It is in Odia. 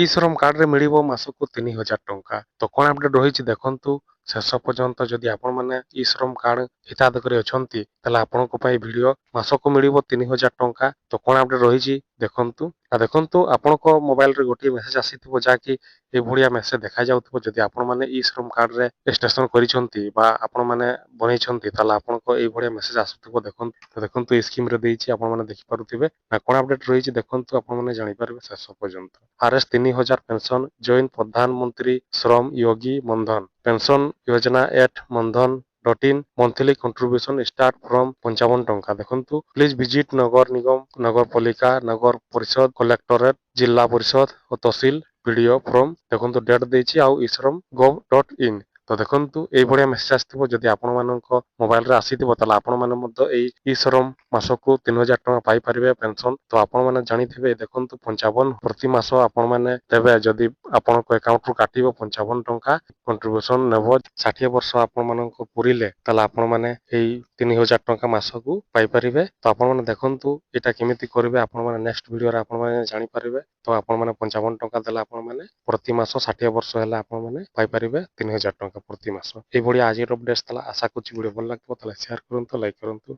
ଇ ଶ୍ରମ କାର୍ଡରେ ମିଳିବ ମାସକୁ 3000 ଟଙ୍କା। ତ କଣ ଅପଡେଟ୍ ରହିଛି ଦେଖନ୍ତୁ ଶେଷ ପର୍ଯ୍ୟନ୍ତ। ଯଦି ଆପଣମାନେ ଇ ଶ୍ରମ କାର୍ଡ ହିତାଧିକାରୀ ଅଛନ୍ତି ତାହେଲେ ଆପଣଙ୍କ ପାଇଁ ଭିଡିଓ। ମାସକୁ ମିଳିବ 3000 ଟଙ୍କା। ତ କଣ ଅପଡେଟ୍ ରହିଛି ଦେଖନ୍ତୁ। ଦେଖନ୍ତୁ ଆପଣଙ୍କ ମୋବାଇଲରେ ଗୋଟିଏ ମେସେଜ ଆସିଥିବ ଯାହାକି ଏଭଳିଆ ମେସେଜ ଦେଖାଯାଉଥିବ। ଯଦି ଆପଣମାନେ ଇ ଶ୍ରମ କାର୍ଡରେ ରେଜିଷ୍ଟ୍ରେସନ କରିଛନ୍ତି ବା ଆପଣମାନେ ବନେଇଛନ୍ତି ତାହେଲେ ଆପଣଙ୍କ ଏଇଭଳିଆ ମେସେଜ ଆସୁଥିବ। ଦେଖନ୍ତୁ এই ସ୍କିମରେ ଦେଇଛି ଆପଣମାନେ ଦେଖିପାରୁଥିବେ। ନା କଣ ଅପଡେଟ୍ ରହିଛି ଦେଖନ୍ତୁ, ଆପଣମାନେ ଜାଣିପାରିବେ ଶେଷ ପର୍ଯ୍ୟନ୍ତ। RS 3000 pension join Pradhan Mantri Shram Yogi Maandhan pension Yojana at मनधन.in मंथली कंट्रीब्यूशन स्टार्ट फ्रॉम 55 टंका। देखंतु प्लीज विजिट नगर निगम, नगरपालिका, नगर परिषद, कलेक्टोरेट, जिला परिषद और तहसील वीडियो फ्रॉम देखंतु डेट ଦେଇଛି ଆଉ isram.gov.in। ତ ଦେଖନ୍ତୁ ଏଇଭଳିଆ ମେସେଜ ଆସିଥିବ। ଯଦି ଆପଣମାନଙ୍କ ମୋବାଇଲରେ ଆସିଥିବ ତାହେଲେ ଆପଣମାନେ ମଧ୍ୟ ଏଇ ଇ ଶ୍ରମ ମାସକୁ 3000 ଟଙ୍କା ପାଇପାରିବେ ପେନସନ। ତ ଆପଣମାନେ ଜାଣିଥିବେ ଦେଖନ୍ତୁ 55 ପ୍ରତି ମାସ ଆପଣମାନେ ଦେବେ। ଯଦି ଆପଣଙ୍କ ଆକାଉଣ୍ଟରୁ କାଟିବ 55 ଟଙ୍କା କଣ୍ଟ୍ରିବ୍ୟୁସନ ନେବ। 60 ବର୍ଷ ଆପଣମାନଙ୍କ ପୁରିଲେ ତାହେଲେ ଆପଣମାନେ ଏଇ 3000 ଟଙ୍କା ମାସକୁ ପାଇପାରିବେ। ତ ଆପଣମାନେ ଦେଖନ୍ତୁ ଏଇଟା କେମିତି କରିବେ ଆପଣମାନେ ନେକ୍ସଟ ଭିଡିଓରେ ଆପଣମାନେ ଜାଣିପାରିବେ। ତ ଆପଣମାନେ 55 ଟଙ୍କା ଦେଲେ ଆପଣମାନେ ପ୍ରତି ମାସ 60 ବର୍ଷ ହେଲେ ଆପଣମାନେ ପାଇପାରିବେ 3000 ଟଙ୍କା ପ୍ରତି ମାସ। ଏଇଭଳିଆ ଆଜିର ଅପଡେଟ ଥିଲା। ଆଶା କରୁଛି ଭିଡିଓ ଭଲ ଲାଗିବ। ତାହେଲେ ସେୟାର କରନ୍ତୁ, ଲାଇକ୍ କରନ୍ତୁ।